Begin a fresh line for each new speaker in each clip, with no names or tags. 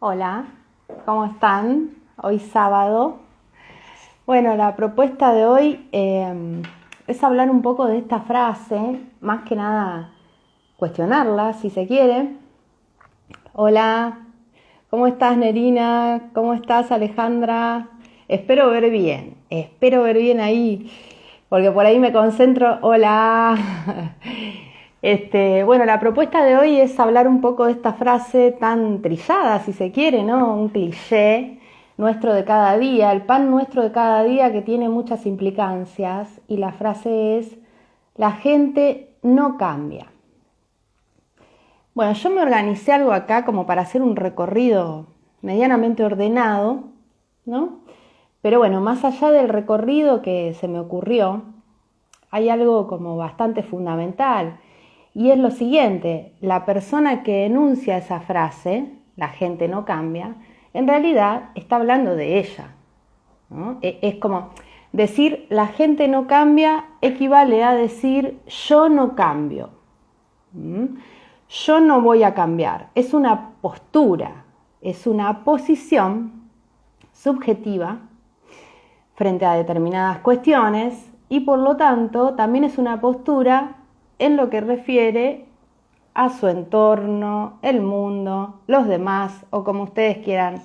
Hola, ¿cómo están? Hoy sábado. Bueno, la propuesta de hoy es hablar un poco de esta frase, más que nada cuestionarla, si se quiere. Hola, ¿cómo estás, Nerina? ¿Cómo estás, Alejandra? Espero ver bien ahí, porque por ahí me concentro. Hola. Bueno, la propuesta de hoy es hablar un poco de esta frase tan trillada, si se quiere, ¿no? Un cliché nuestro de cada día, el pan nuestro de cada día que tiene muchas implicancias, y la frase es: la gente no cambia. Bueno, yo me organicé algo acá como para hacer un recorrido medianamente ordenado, ¿no? Pero bueno, más allá del recorrido que se me ocurrió, hay algo como bastante fundamental, y es lo siguiente: la persona que enuncia esa frase, la gente no cambia, en realidad está hablando de ella, ¿no? Es como decir la gente no cambia equivale a decir yo no cambio. Yo no voy a cambiar. Es una postura, es una posición subjetiva frente a determinadas cuestiones, y por lo tanto también es una postura en lo que refiere a su entorno, el mundo, los demás, o como ustedes quieran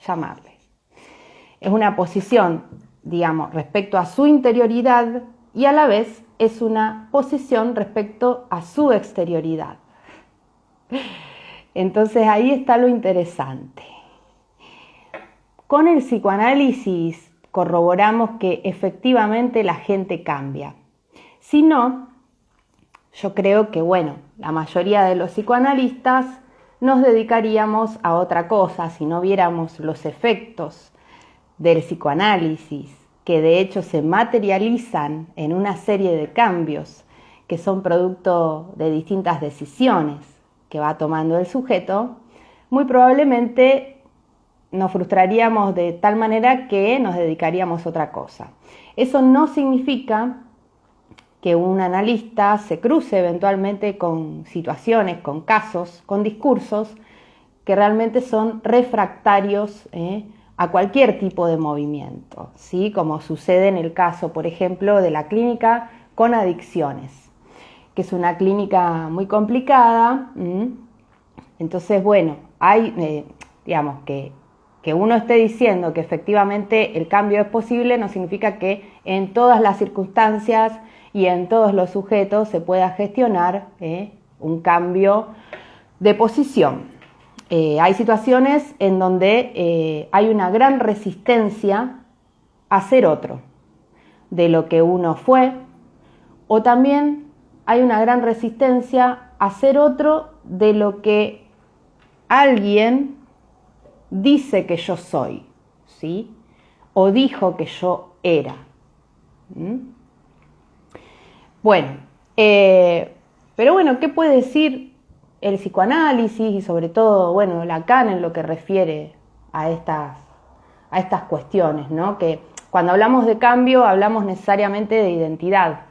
llamarle. Es una posición, digamos, respecto a su interioridad, y a la vez es una posición respecto a su exterioridad. Entonces ahí está lo interesante. Con el psicoanálisis corroboramos que efectivamente la gente cambia. Si no, yo creo que, bueno, la mayoría de los psicoanalistas nos dedicaríamos a otra cosa si no viéramos los efectos del psicoanálisis, que de hecho se materializan en una serie de cambios que son producto de distintas decisiones que va tomando el sujeto. Muy probablemente nos frustraríamos de tal manera que nos dedicaríamos a otra cosa. Eso no significa que un analista se cruce eventualmente con situaciones, con casos, con discursos que realmente son refractarios a cualquier tipo de movimiento, ¿sí? Como sucede en el caso, por ejemplo, de la clínica con adicciones, que es una clínica muy complicada. Entonces, bueno, hay, digamos, que uno esté diciendo que efectivamente el cambio es posible no significa que en todas las circunstancias y en todos los sujetos se pueda gestionar un cambio de posición. Hay situaciones en donde hay una gran resistencia a ser otro de lo que uno fue, o también hay una gran resistencia a ser otro de lo que alguien dice que yo soy, ¿sí? O dijo que yo era. Bueno, pero bueno, ¿qué puede decir el psicoanálisis y sobre todo, bueno, Lacan en lo que refiere a estas cuestiones, ¿no? Que cuando hablamos de cambio hablamos necesariamente de identidad.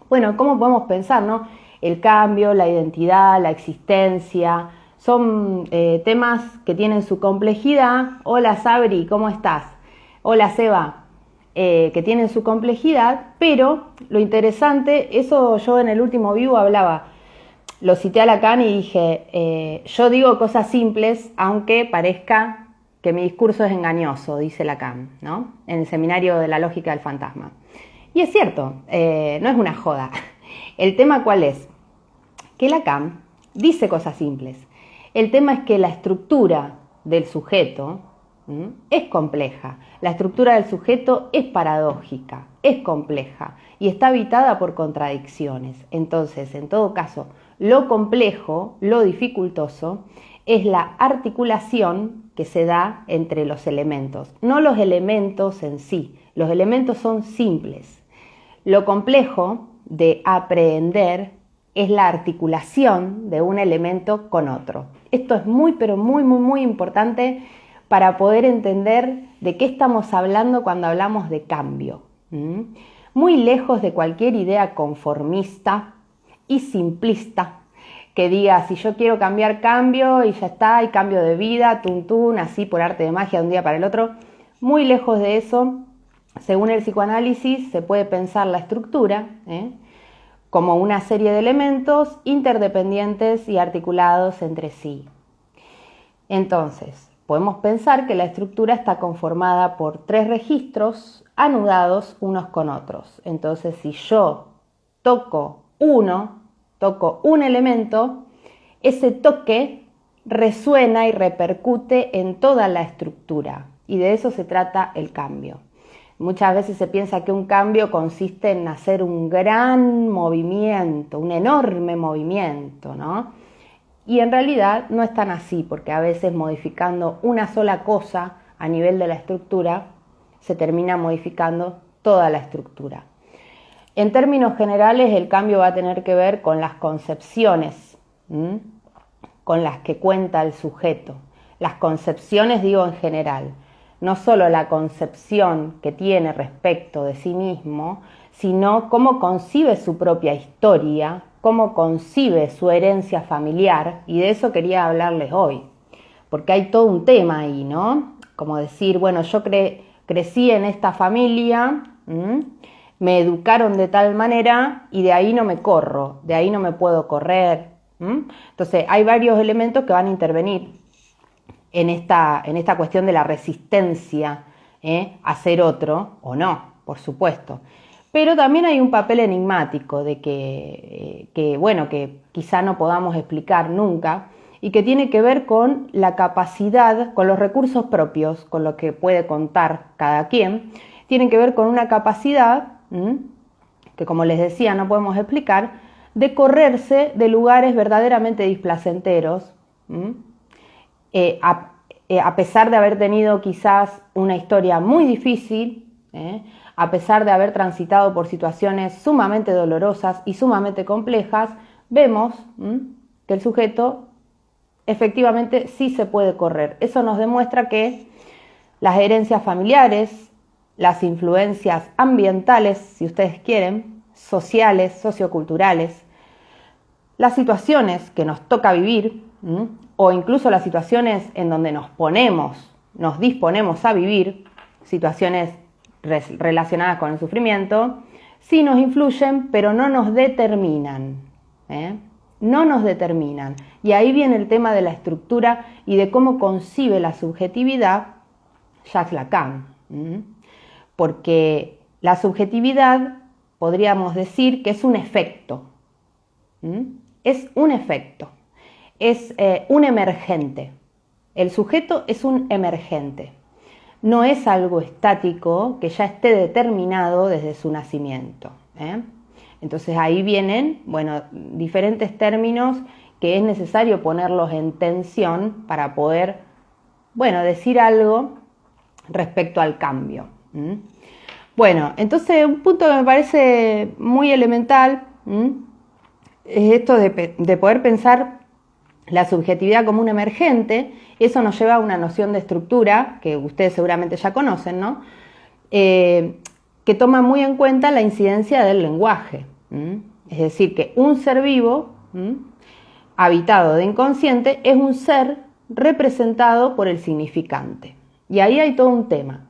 Bueno, ¿cómo podemos pensar, no? El cambio, la identidad, la existencia, son temas que tienen su complejidad. Hola Sabri, ¿cómo estás? Hola Seba. Que tienen su complejidad, pero lo interesante, eso yo en el último vivo hablaba, lo cité a Lacan y dije, yo digo cosas simples, aunque parezca que mi discurso es engañoso, dice Lacan, ¿no? En el seminario de la lógica del fantasma. Y es cierto, no es una joda. El tema ¿cuál es? Que Lacan dice cosas simples. El tema es que la estructura del sujeto es compleja. La estructura del sujeto es paradójica, es compleja y está habitada por contradicciones. Entonces, en todo caso, lo complejo, lo dificultoso, es la articulación que se da entre los elementos, no los elementos en sí. Los elementos son simples. Lo complejo de aprehender es la articulación de un elemento con otro. Esto es muy, pero muy importante para poder entender de qué estamos hablando cuando hablamos de cambio. Muy lejos de cualquier idea conformista y simplista que diga, si yo quiero cambiar, cambio y ya está, y cambio de vida, tun, así por arte de magia de un día para el otro. Muy lejos de eso. Según el psicoanálisis, se puede pensar la estructura como una serie de elementos interdependientes y articulados entre sí. Entonces, podemos pensar que la estructura está conformada por 3 registros anudados unos con otros. Entonces, si yo toco un elemento, ese toque resuena y repercute en toda la estructura. Y de eso se trata el cambio. Muchas veces se piensa que un cambio consiste en hacer un gran movimiento, un enorme movimiento, ¿no? Y en realidad no es tan así, porque a veces modificando una sola cosa a nivel de la estructura, se termina modificando toda la estructura. En términos generales, el cambio va a tener que ver con las concepciones con las que cuenta el sujeto. Las concepciones, digo, en general. No solo la concepción que tiene respecto de sí mismo, sino cómo concibe su propia historia, cómo concibe su herencia familiar, y de eso quería hablarles hoy, porque hay todo un tema ahí, ¿no? Como decir, bueno, yo crecí en esta familia, me educaron de tal manera y de ahí no me corro, de ahí no me puedo correr. Entonces, hay varios elementos que van a intervenir en esta cuestión de la resistencia a ser otro, o no, por supuesto. Pero también hay un papel enigmático de que quizá no podamos explicar nunca y que tiene que ver con la capacidad, con los recursos propios, con lo que puede contar cada quien. Tienen que ver con una capacidad, que como les decía no podemos explicar, de correrse de lugares verdaderamente displacenteros, a pesar de haber tenido quizás una historia muy difícil, a pesar de haber transitado por situaciones sumamente dolorosas y sumamente complejas, vemos que el sujeto efectivamente sí se puede correr. Eso nos demuestra que las herencias familiares, las influencias ambientales, si ustedes quieren, sociales, socioculturales, las situaciones que nos toca vivir, o incluso las situaciones en donde nos disponemos a vivir, situaciones relacionadas con el sufrimiento, sí nos influyen, pero no nos determinan. No nos determinan. Y ahí viene el tema de la estructura y de cómo concibe la subjetividad Jacques Lacan. Porque la subjetividad, podríamos decir que es un efecto. Es un efecto. Es un emergente. El sujeto es un emergente. No es algo estático que ya esté determinado desde su nacimiento. Entonces ahí vienen, diferentes términos que es necesario ponerlos en tensión para poder, decir algo respecto al cambio. Entonces un punto que me parece muy elemental es esto de poder pensar la subjetividad como un emergente. Eso nos lleva a una noción de estructura que ustedes seguramente ya conocen, ¿no? Que toma muy en cuenta la incidencia del lenguaje. Es decir, que un ser vivo, habitado de inconsciente, es un ser representado por el significante. Y ahí hay todo un tema,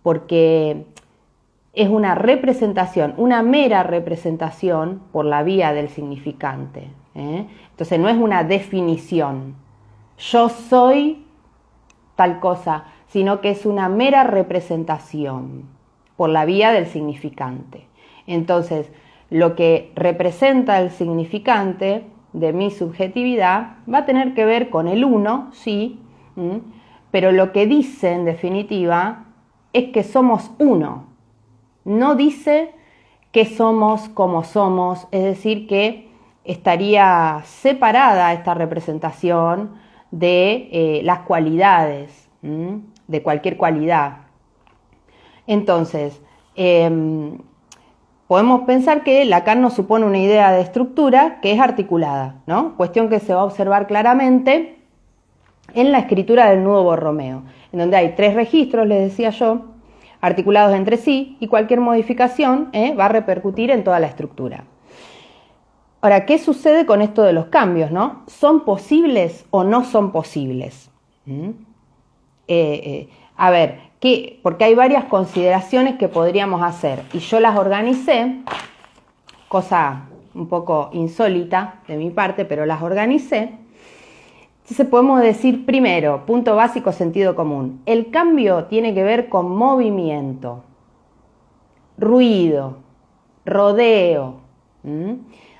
porque es una representación, una mera representación por la vía del significante. Entonces no es una definición, yo soy tal cosa, sino que es una mera representación por la vía del significante. Entonces, lo que representa el significante de mi subjetividad va a tener que ver con el uno, sí, pero lo que dice en definitiva es que somos uno. No dice que somos como somos, es decir, que estaría separada esta representación de las cualidades, de cualquier cualidad. Entonces, podemos pensar que Lacan nos supone una idea de estructura que es articulada, ¿no? Cuestión que se va a observar claramente en la escritura del Nudo Borromeo, en donde hay 3 registros, les decía yo, articulados entre sí, y cualquier modificación va a repercutir en toda la estructura. Ahora, ¿qué sucede con esto de los cambios, no? ¿Son posibles o no son posibles? A ver, porque hay varias consideraciones que podríamos hacer y yo las organicé, cosa un poco insólita de mi parte, pero las organicé. Entonces podemos decir primero, punto básico, sentido común. El cambio tiene que ver con movimiento, ruido, rodeo.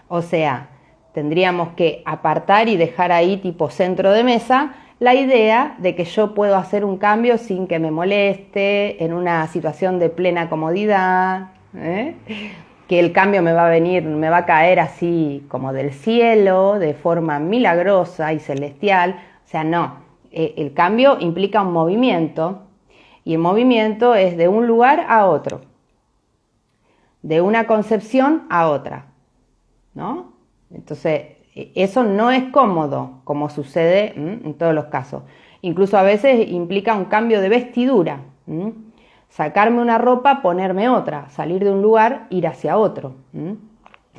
O sea, tendríamos que apartar y dejar ahí tipo centro de mesa la idea de que yo puedo hacer un cambio sin que me moleste, en una situación de plena comodidad, que el cambio me va a caer así como del cielo, de forma milagrosa y celestial. O sea, no, el cambio implica un movimiento y el movimiento es de un lugar a otro, de una concepción a otra, ¿no? Entonces, eso no es cómodo, como sucede en todos los casos. Incluso a veces implica un cambio de vestidura. Sacarme una ropa, ponerme otra, salir de un lugar, ir hacia otro.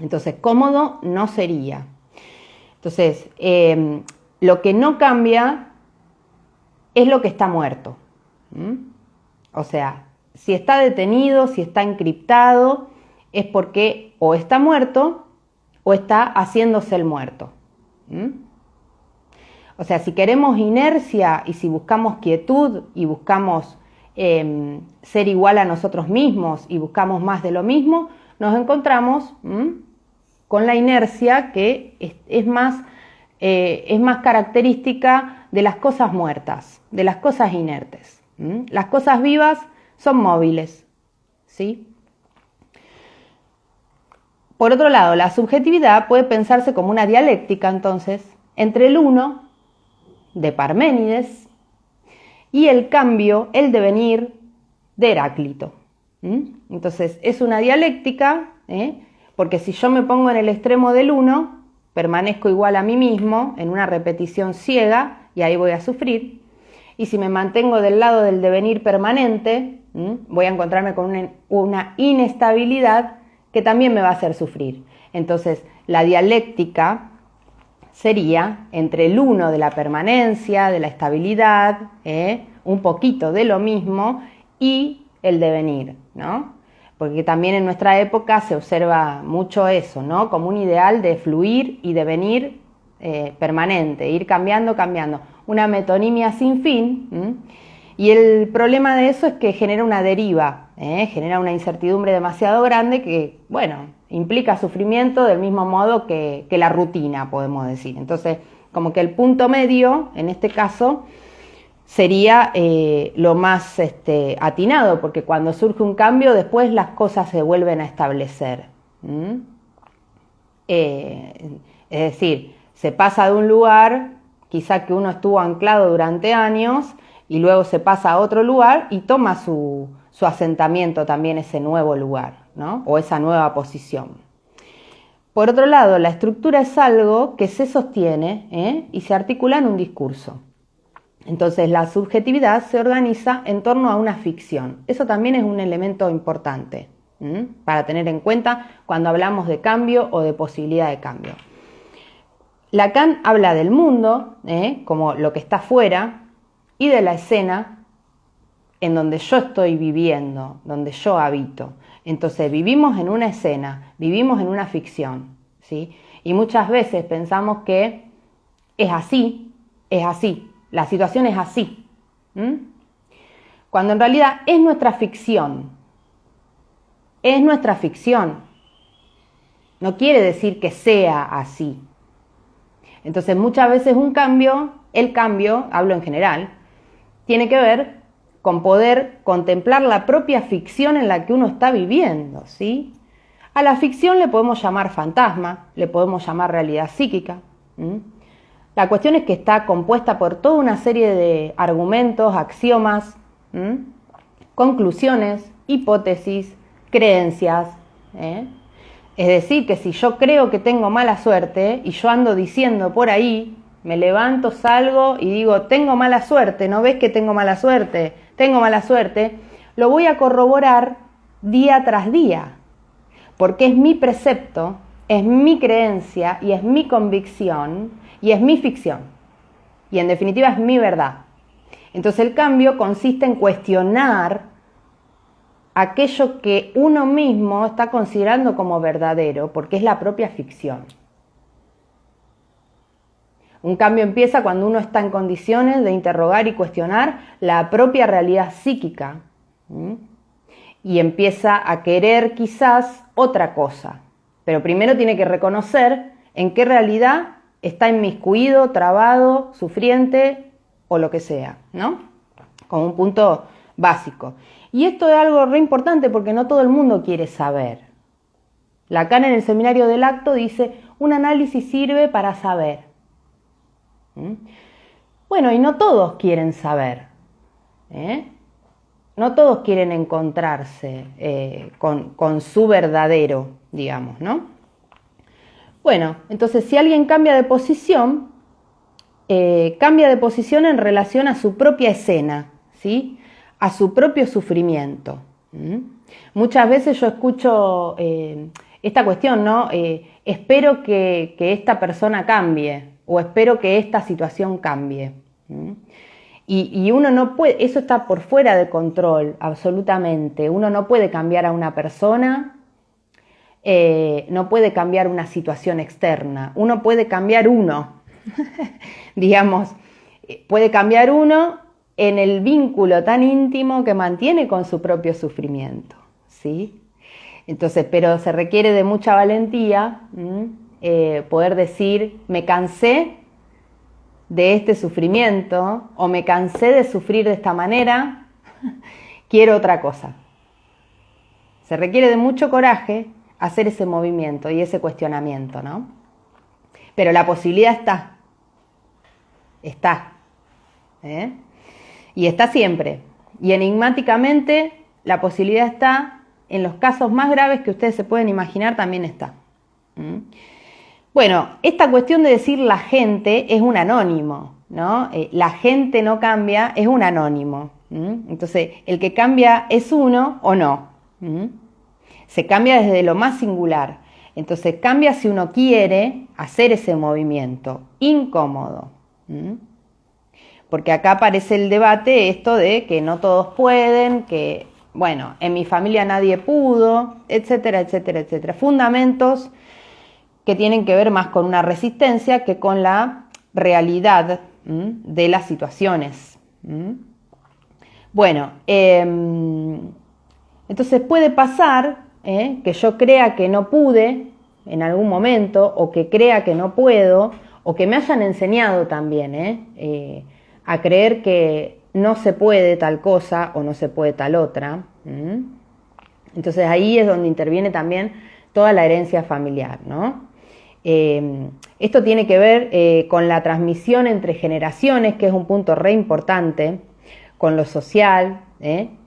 Entonces, cómodo no sería. Entonces, lo que no cambia es lo que está muerto. O sea, si está detenido, si está encriptado, es porque o está muerto o está haciéndose el muerto. O sea, si queremos inercia y si buscamos quietud y buscamos ser igual a nosotros mismos y buscamos más de lo mismo, nos encontramos con la inercia que es más característica de las cosas muertas, de las cosas inertes. Las cosas vivas son móviles, ¿sí? Por otro lado, la subjetividad puede pensarse como una dialéctica, entonces, entre el uno, de Parménides, y el cambio, el devenir, de Heráclito. Entonces, es una dialéctica, porque si yo me pongo en el extremo del uno, permanezco igual a mí mismo, en una repetición ciega, y ahí voy a sufrir. Y si me mantengo del lado del devenir permanente, voy a encontrarme con una inestabilidad que también me va a hacer sufrir. Entonces, la dialéctica sería entre el uno de la permanencia, de la estabilidad, un poquito de lo mismo, y el devenir, ¿no? Porque también en nuestra época se observa mucho eso, ¿no? Como un ideal de fluir y devenir permanente, ir cambiando, una metonimia sin fin. Y el problema de eso es que genera una deriva, genera una incertidumbre demasiado grande que, bueno, implica sufrimiento del mismo modo que la rutina, podemos decir. Entonces, como que el punto medio, en este caso, sería lo más atinado, porque cuando surge un cambio, después las cosas se vuelven a establecer. Es decir, se pasa de un lugar, quizá que uno estuvo anclado durante años, y luego se pasa a otro lugar y toma su asentamiento también ese nuevo lugar, ¿no? O esa nueva posición. Por otro lado, la estructura es algo que se sostiene y se articula en un discurso. Entonces, la subjetividad se organiza en torno a una ficción. Eso también es un elemento importante para tener en cuenta cuando hablamos de cambio o de posibilidad de cambio. Lacan habla del mundo como lo que está fuera, y de la escena en donde yo estoy viviendo, donde yo habito. Entonces vivimos en una escena, vivimos en una ficción, ¿sí? Y muchas veces pensamos que es así, la situación es así, cuando en realidad es nuestra ficción, no quiere decir que sea así. Entonces muchas veces el cambio, hablo en general, tiene que ver con poder contemplar la propia ficción en la que uno está viviendo, ¿sí? A la ficción le podemos llamar fantasma, le podemos llamar realidad psíquica. La cuestión es que está compuesta por toda una serie de argumentos, axiomas, conclusiones, hipótesis, creencias. Es decir, que si yo creo que tengo mala suerte y yo ando diciendo por ahí, me levanto, salgo y digo, tengo mala suerte, ¿no ves que tengo mala suerte? Tengo mala suerte. Lo voy a corroborar día tras día, porque es mi precepto es mi creencia y es mi convicción y es mi ficción. Y en definitiva es mi verdad. Entonces el cambio consiste en cuestionar aquello que uno mismo está considerando como verdadero, porque es la propia ficción. Un cambio empieza cuando uno está en condiciones de interrogar y cuestionar la propia realidad psíquica, y empieza a querer quizás otra cosa. Pero primero tiene que reconocer en qué realidad está inmiscuido, trabado, sufriente o lo que sea, ¿no? Como un punto básico. Y esto es algo re importante porque no todo el mundo quiere saber. Lacan en el Seminario del Acto dice, un análisis sirve para saber. Bueno, y no todos quieren saber, no todos quieren encontrarse con su verdadero, digamos, ¿no? Bueno, entonces si alguien cambia de posición en relación a su propia escena, ¿sí? A su propio sufrimiento. Muchas veces yo escucho esta cuestión, ¿no? Espero que esta persona cambie, o espero que esta situación cambie. Y uno no puede, eso está por fuera de control, absolutamente. Uno no puede cambiar a una persona, no puede cambiar una situación externa. Uno puede cambiar uno, digamos, puede cambiar uno en el vínculo tan íntimo que mantiene con su propio sufrimiento, ¿sí? Entonces, pero se requiere de mucha valentía, poder decir, me cansé de este sufrimiento o me cansé de sufrir de esta manera, quiero otra cosa. Se requiere de mucho coraje hacer ese movimiento y ese cuestionamiento, ¿no? Pero la posibilidad está, y está siempre. Y enigmáticamente la posibilidad está, en los casos más graves que ustedes se pueden imaginar, también está. Bueno, esta cuestión de decir la gente es un anónimo, ¿no? La gente no cambia, es un anónimo. Entonces, el que cambia es uno o no. Se cambia desde lo más singular. Entonces, cambia si uno quiere hacer ese movimiento incómodo. Porque acá aparece el debate esto de que no todos pueden, que, bueno, en mi familia nadie pudo, etcétera, etcétera, etcétera. Fundamentos que tienen que ver más con una resistencia que con la realidad de las situaciones. Bueno, entonces puede pasar que yo crea que no pude en algún momento, o que crea que no puedo, o que me hayan enseñado también a creer que no se puede tal cosa o no se puede tal otra. Entonces ahí es donde interviene también toda la herencia familiar, ¿no? Esto tiene que ver con la transmisión entre generaciones, que es un punto re importante, con lo social,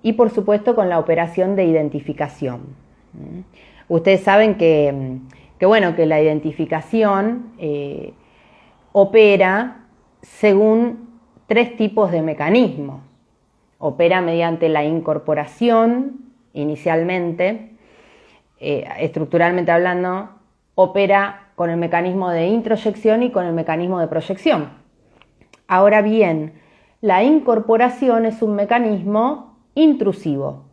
y por supuesto con la operación de identificación. Ustedes saben que la identificación opera según 3 tipos de mecanismos. Opera mediante la incorporación, inicialmente, estructuralmente hablando, opera con el mecanismo de introyección y con el mecanismo de proyección. Ahora bien, la incorporación es un mecanismo intrusivo.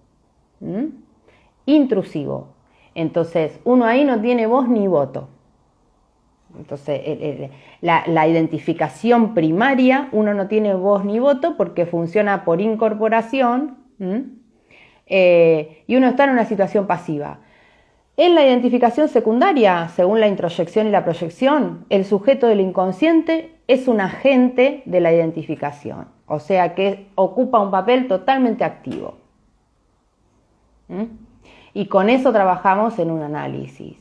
Intrusivo. Entonces, uno ahí no tiene voz ni voto. Entonces, la identificación primaria, uno no tiene voz ni voto porque funciona por incorporación, y uno está en una situación pasiva. En la identificación secundaria, según la introyección y la proyección, el sujeto del inconsciente es un agente de la identificación, o sea que ocupa un papel totalmente activo. Y con eso trabajamos en un análisis,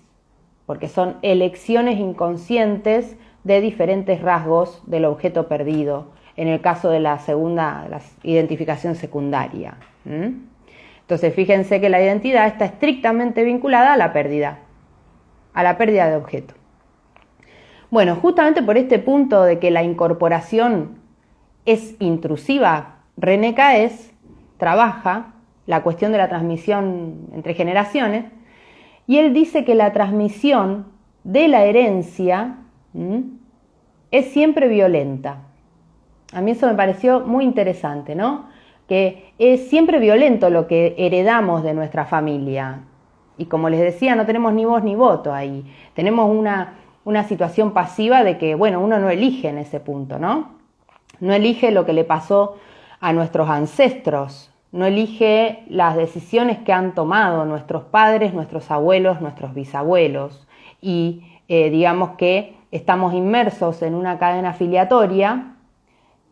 porque son elecciones inconscientes de diferentes rasgos del objeto perdido, en el caso de la identificación secundaria. Entonces, fíjense que la identidad está estrictamente vinculada a la pérdida de objeto. Bueno, justamente por este punto de que la incorporación es intrusiva, René Caes trabaja la cuestión de la transmisión entre generaciones, y él dice que la transmisión de la herencia es siempre violenta. A mí eso me pareció muy interesante, ¿no? Que es siempre violento lo que heredamos de nuestra familia. Y como les decía, no tenemos ni voz ni voto ahí. Tenemos una situación pasiva de que, bueno, uno no elige en ese punto, ¿no? No elige lo que le pasó a nuestros ancestros, no elige las decisiones que han tomado nuestros padres, nuestros abuelos, nuestros bisabuelos. Y digamos que estamos inmersos en una cadena afiliatoria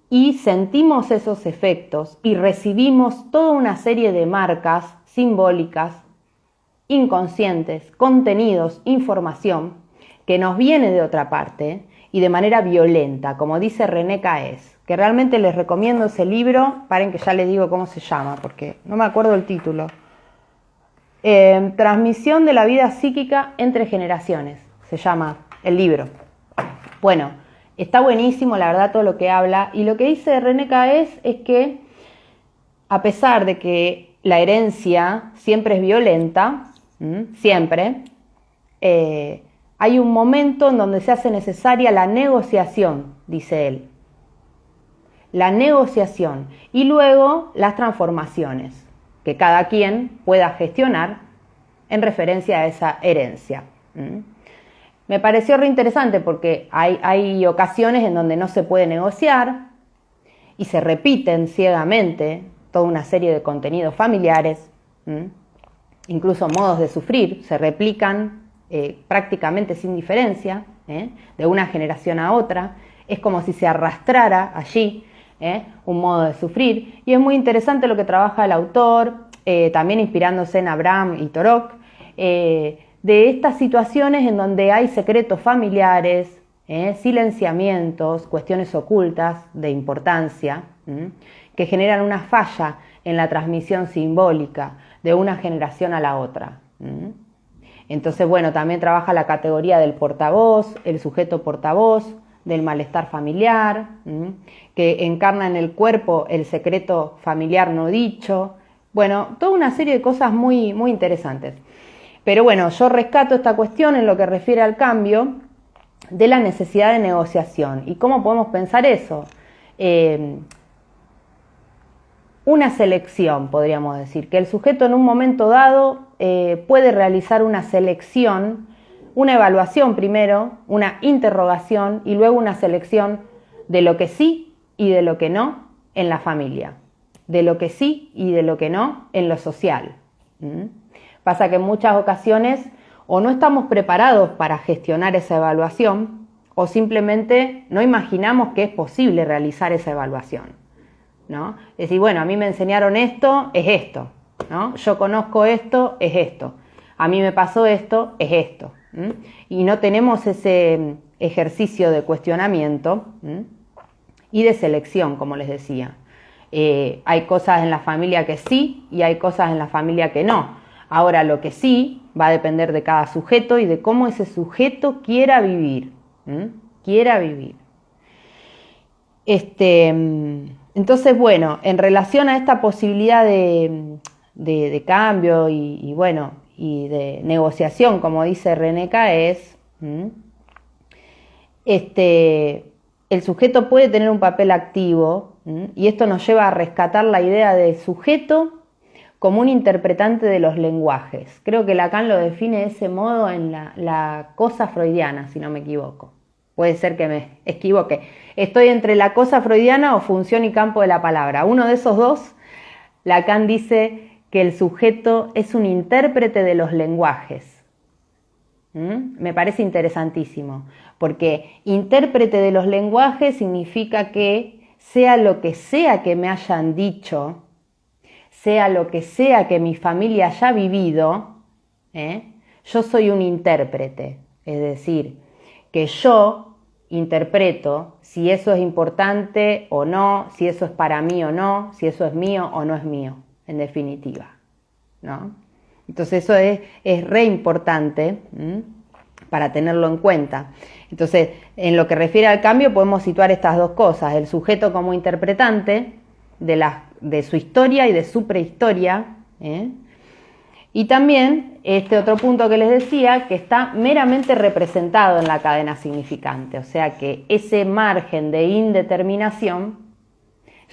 y sentimos esos efectos y recibimos toda una serie de marcas simbólicas, inconscientes, contenidos, información que nos viene de otra parte y de manera violenta, como dice René Caes, que realmente les recomiendo ese libro. Paren que ya les digo cómo se llama, porque no me acuerdo el título. Transmisión de la vida psíquica entre generaciones, se llama el libro. Bueno, está buenísimo, la verdad, todo lo que habla. Y lo que dice René Caes es que, a pesar de que la herencia siempre es violenta, siempre, hay un momento en donde se hace necesaria la negociación, dice él. La negociación y luego las transformaciones que cada quien pueda gestionar en referencia a esa herencia. Me pareció re interesante porque hay ocasiones en donde no se puede negociar y se repiten ciegamente toda una serie de contenidos familiares, incluso modos de sufrir, se replican prácticamente sin diferencia, de una generación a otra. Es como si se arrastrara allí un modo de sufrir, y es muy interesante lo que trabaja el autor, también inspirándose en Abraham y Torok, de estas situaciones en donde hay secretos familiares, silenciamientos, cuestiones ocultas de importancia, que generan una falla en la transmisión simbólica de una generación a la otra. Entonces, bueno, también trabaja la categoría del portavoz, el sujeto portavoz, del malestar familiar, que encarna en el cuerpo el secreto familiar no dicho. Bueno, toda una serie de cosas muy, muy interesantes. Pero bueno, yo rescato esta cuestión en lo que refiere al cambio de la necesidad de negociación. ¿Y cómo podemos pensar eso? Una selección, podríamos decir, que el sujeto en un momento dado puede realizar una selección, una evaluación primero, una interrogación y luego una selección de lo que sí y de lo que no en la familia, de lo que sí y de lo que no en lo social. Pasa que en muchas ocasiones o no estamos preparados para gestionar esa evaluación o simplemente no imaginamos que es posible realizar esa evaluación, ¿no? Es decir, bueno, a mí me enseñaron esto, es esto, ¿no? Yo conozco esto, es esto. A mí me pasó esto, es esto. Y no tenemos ese ejercicio de cuestionamiento y de selección, como les decía. Hay cosas en la familia que sí y hay cosas en la familia que no. Ahora, lo que sí va a depender de cada sujeto y de cómo ese sujeto quiera vivir. Quiera vivir. Entonces, bueno, en relación a esta posibilidad de cambio y bueno, y de negociación, como dice René Caes, el sujeto puede tener un papel activo, y esto nos lleva a rescatar la idea de sujeto como un interpretante de los lenguajes. Creo que Lacan lo define de ese modo en la cosa freudiana, si no me equivoco. Puede ser que me equivoque. Estoy entre la cosa freudiana o función y campo de la palabra. Uno de esos dos, Lacan dice que el sujeto es un intérprete de los lenguajes. Me parece interesantísimo, porque intérprete de los lenguajes significa que sea lo que sea que me hayan dicho, sea lo que sea que mi familia haya vivido, yo soy un intérprete, es decir, que yo interpreto si eso es importante o no, si eso es para mí o no, si eso es mío o no es mío, en definitiva, ¿no? Entonces eso es re importante para tenerlo en cuenta. Entonces, en lo que refiere al cambio podemos situar estas dos cosas: el sujeto como interpretante de su historia y de su prehistoria, Y también este otro punto que les decía, que está meramente representado en la cadena significante, o sea que ese margen de indeterminación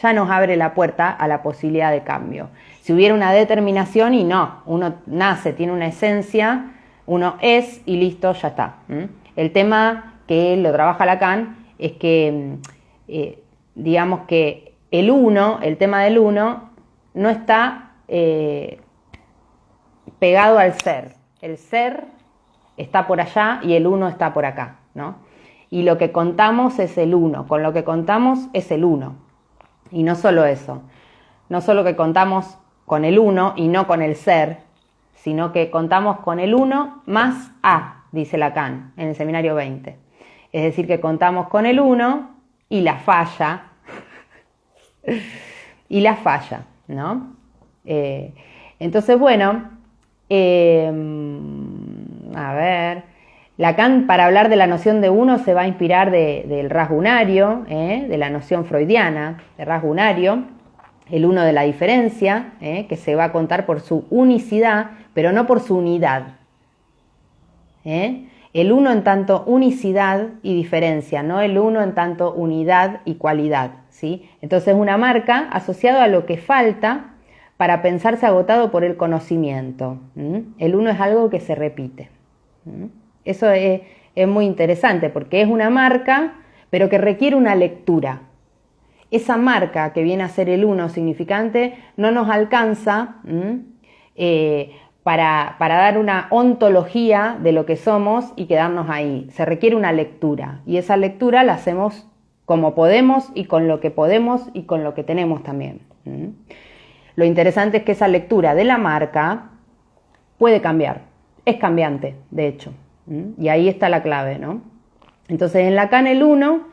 ya nos abre la puerta a la posibilidad de cambio. Si hubiera una determinación y no, uno nace, tiene una esencia, uno es y listo, ya está. El tema que lo trabaja Lacan es que, digamos que el uno, el tema del uno, no está pegado al ser. El ser está por allá y el uno está por acá, ¿no? Y lo que contamos es el uno, con lo que contamos es el uno. Y no solo eso, no solo que contamos con el uno y no con el ser, sino que contamos con el uno más A, dice Lacan en el seminario 20. Es decir, que contamos con el uno y la falla, ¿no? Entonces, bueno, a ver, Lacan para hablar de la noción de uno se va a inspirar del rasgo unario, de la noción freudiana de rasgo unario, el uno de la diferencia, que se va a contar por su unicidad, pero no por su unidad. El uno en tanto unicidad y diferencia, no el uno en tanto unidad y cualidad, ¿sí? Entonces una marca asociada a lo que falta para pensarse agotado por el conocimiento. El uno es algo que se repite. Eso es muy interesante porque es una marca, pero que requiere una lectura. Esa marca que viene a ser el uno significante no nos alcanza para dar una ontología de lo que somos y quedarnos ahí. Se requiere una lectura y esa lectura la hacemos como podemos y con lo que podemos y con lo que tenemos también. Lo interesante es que esa lectura de la marca puede cambiar, es cambiante, de hecho. Y ahí está la clave, ¿no? Entonces en Lacan el uno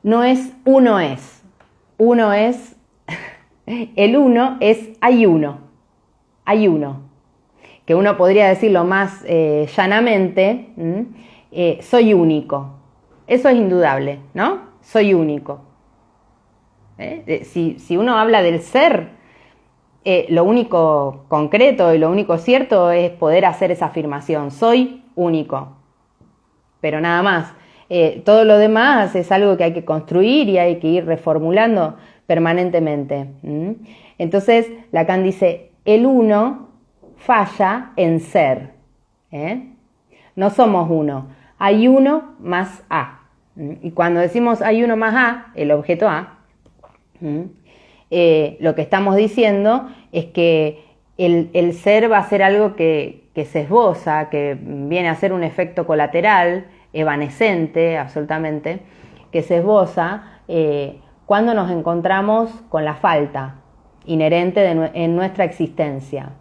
no es uno es. Uno es, el uno es hay uno. Hay uno. Que uno podría decirlo más llanamente, soy único. Eso es indudable, ¿no? Soy único. Si uno habla del ser, lo único concreto y lo único cierto es poder hacer esa afirmación. Soy único. Pero nada más. Todo lo demás es algo que hay que construir y hay que ir reformulando permanentemente. Entonces, Lacan dice, el uno falla en ser. No somos uno. Hay uno más A. Y cuando decimos hay uno más A, el objeto A, lo que estamos diciendo es que el ser va a ser algo que se esboza, que viene a ser un efecto colateral, evanescente, absolutamente, que se esboza cuando nos encontramos con la falta inherente en nuestra existencia,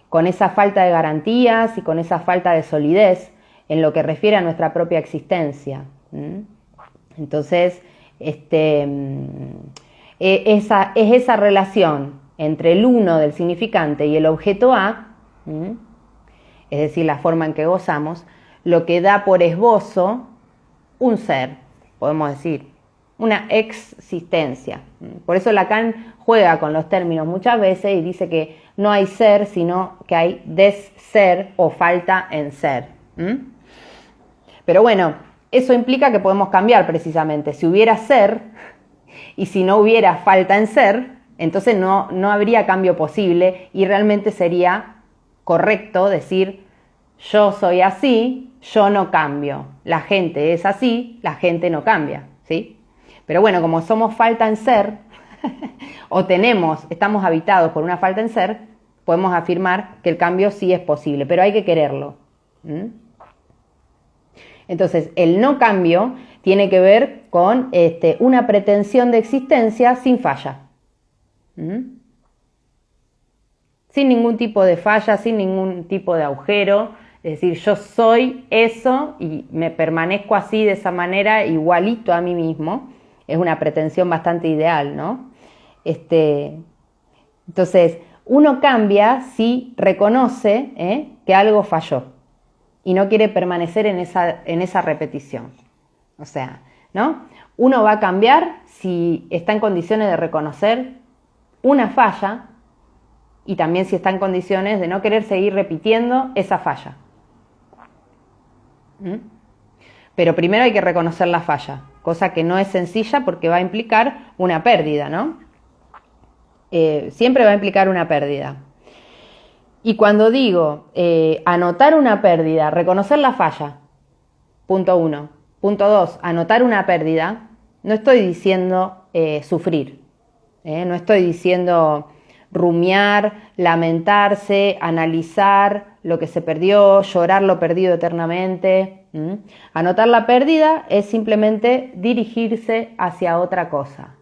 con esa falta de garantías y con esa falta de solidez en lo que refiere a nuestra propia existencia. Entonces, es esa relación entre el uno del significante y el objeto A, es decir, la forma en que gozamos, lo que da por esbozo un ser, podemos decir, una existencia. Por eso Lacan juega con los términos muchas veces y dice que no hay ser, sino que hay desser o falta en ser. Pero bueno, eso implica que podemos cambiar precisamente. Si hubiera ser y si no hubiera falta en ser, entonces no habría cambio posible y realmente sería correcto decir yo soy así, yo no cambio. La gente es así, la gente no cambia, ¿sí? Pero bueno, como somos falta en ser, o estamos habitados por una falta en ser, podemos afirmar que el cambio sí es posible, pero hay que quererlo. Entonces, el no cambio tiene que ver con una pretensión de existencia sin falla. Sin ningún tipo de falla, sin ningún tipo de agujero. Es decir, yo soy eso y me permanezco así de esa manera, igualito a mí mismo. Es una pretensión bastante ideal, ¿no? Entonces, uno cambia si reconoce que algo falló y no quiere permanecer en esa repetición. O sea, ¿no? Uno va a cambiar si está en condiciones de reconocer una falla y también si está en condiciones de no querer seguir repitiendo esa falla. ¿Mm? Pero primero hay que reconocer la falla, cosa que no es sencilla porque va a implicar una pérdida, ¿no? Siempre va a implicar una pérdida. Y cuando digo anotar una pérdida, reconocer la falla, punto 1. Punto 2, anotar una pérdida, no estoy diciendo sufrir, no estoy diciendo rumiar, lamentarse, analizar lo que se perdió, llorar lo perdido eternamente. Anotar la pérdida es simplemente dirigirse hacia otra cosa.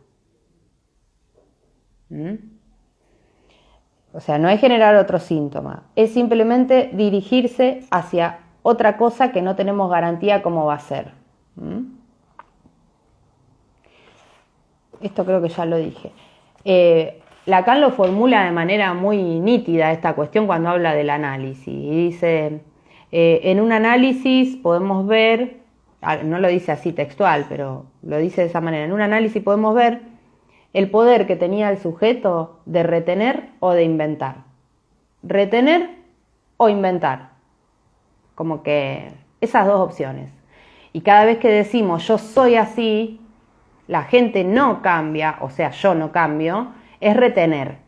O sea, no es generar otro síntoma, es simplemente dirigirse hacia otra cosa que no tenemos garantía cómo va a ser. Esto creo que ya lo dije. Lacan lo formula de manera muy nítida esta cuestión cuando habla del análisis. Y dice, en un análisis podemos ver, no lo dice así textual, pero lo dice de esa manera, en un análisis podemos ver el poder que tenía el sujeto de retener o de inventar. Retener o inventar. Como que esas dos opciones. Y cada vez que decimos yo soy así, la gente no cambia, o sea, yo no cambio, es retener.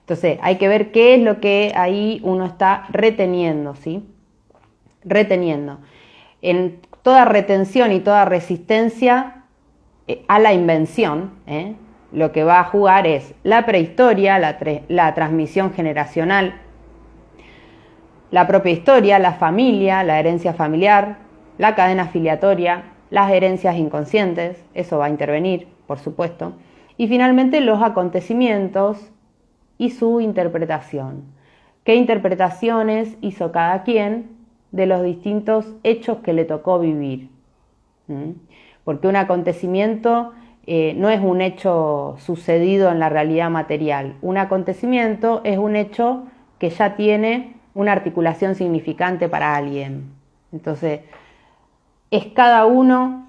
Entonces, hay que ver qué es lo que ahí uno está reteniendo, ¿sí? Reteniendo. En toda retención y toda resistencia a la invención, lo que va a jugar es la prehistoria, la transmisión generacional, la propia historia, la familia, la herencia familiar, la cadena filiatoria, las herencias inconscientes, eso va a intervenir, por supuesto, y finalmente los acontecimientos y su interpretación. ¿Qué interpretaciones hizo cada quien de los distintos hechos que le tocó vivir? Porque un acontecimiento no es un hecho sucedido en la realidad material. Un acontecimiento es un hecho que ya tiene una articulación significante para alguien. Entonces, es cada uno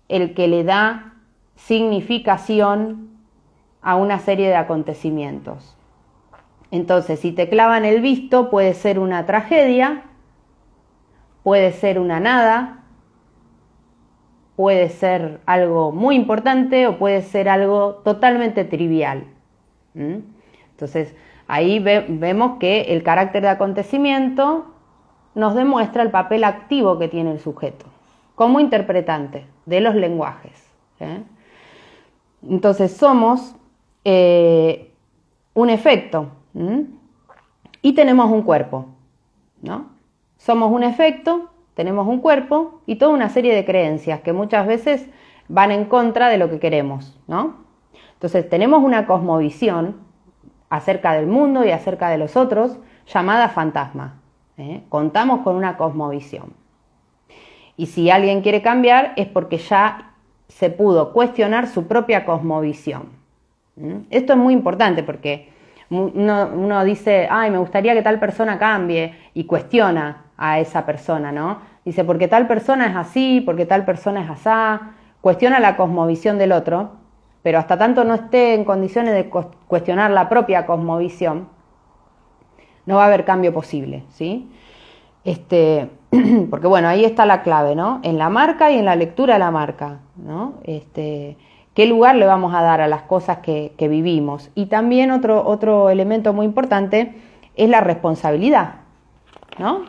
el que le da significación a una serie de acontecimientos. Entonces, si te clavan el visto, puede ser una tragedia, puede ser una nada, puede ser algo muy importante o puede ser algo totalmente trivial. Entonces, ahí vemos que el carácter de acontecimiento nos demuestra el papel activo que tiene el sujeto como interpretante de los lenguajes. Entonces, somos un efecto y tenemos un cuerpo, ¿no? Somos un efecto, tenemos un cuerpo y toda una serie de creencias que muchas veces van en contra de lo que queremos, ¿no? Entonces tenemos una cosmovisión acerca del mundo y acerca de los otros llamada fantasma. Contamos con una cosmovisión. Y si alguien quiere cambiar es porque ya se pudo cuestionar su propia cosmovisión. Esto es muy importante porque uno dice, ay, me gustaría que tal persona cambie y cuestiona a esa persona, ¿no? Dice, porque tal persona es así, porque tal persona es asá, cuestiona la cosmovisión del otro, pero hasta tanto no esté en condiciones de cuestionar la propia cosmovisión, no va a haber cambio posible, ¿sí? Porque bueno, ahí está la clave, ¿no? En la marca y en la lectura de la marca, ¿no? ¿Qué lugar le vamos a dar a las cosas que vivimos? Y también otro elemento muy importante es la responsabilidad, ¿no?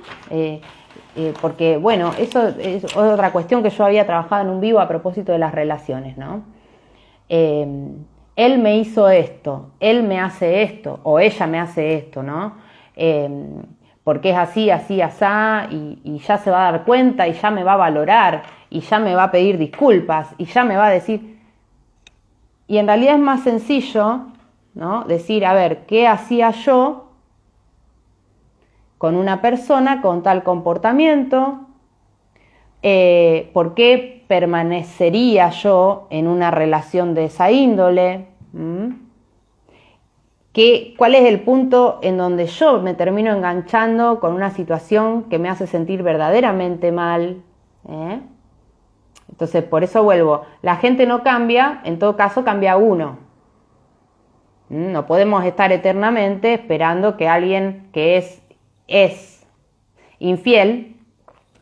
Porque, bueno, eso es otra cuestión que yo había trabajado en un vivo a propósito de las relaciones, ¿no? Él me hizo esto, él me hace esto, o ella me hace esto, ¿no? Porque es así, así, asá, y ya se va a dar cuenta, y ya me va a valorar, y ya me va a pedir disculpas, y ya me va a decir... Y en realidad es más sencillo, ¿no? Decir, a ver, ¿qué hacía yo con una persona con tal comportamiento? ¿Por qué permanecería yo en una relación de esa índole? ¿Cuál es el punto en donde yo me termino enganchando con una situación que me hace sentir verdaderamente mal? Entonces, por eso vuelvo. La gente no cambia, en todo caso cambia uno. No podemos estar eternamente esperando que alguien que es infiel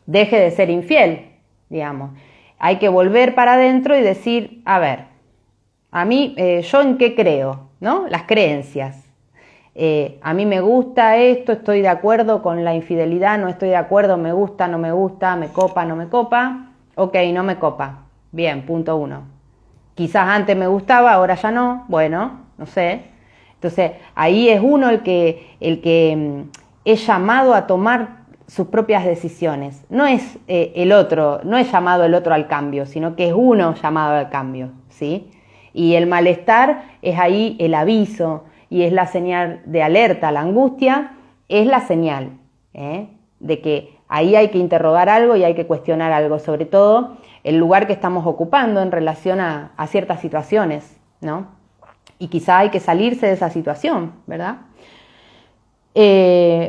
deje de ser infiel, digamos. Hay que volver para adentro y decir, a ver, a mí, ¿yo en qué creo? ¿No? Las creencias. A mí me gusta esto, estoy de acuerdo con la infidelidad, no estoy de acuerdo, me gusta, no me gusta, me copa, no me copa. Ok, no me copa. Bien, punto 1. Quizás antes me gustaba, ahora ya no. Bueno, no sé. Entonces, ahí es uno el que es llamado a tomar sus propias decisiones. No es el otro, no es llamado el otro al cambio, sino que es uno llamado al cambio, ¿sí? Y el malestar es ahí el aviso y es la señal de alerta. La angustia es la señal de que ahí hay que interrogar algo y hay que cuestionar algo, sobre todo el lugar que estamos ocupando en relación a ciertas situaciones, ¿no? Y quizá hay que salirse de esa situación, ¿verdad?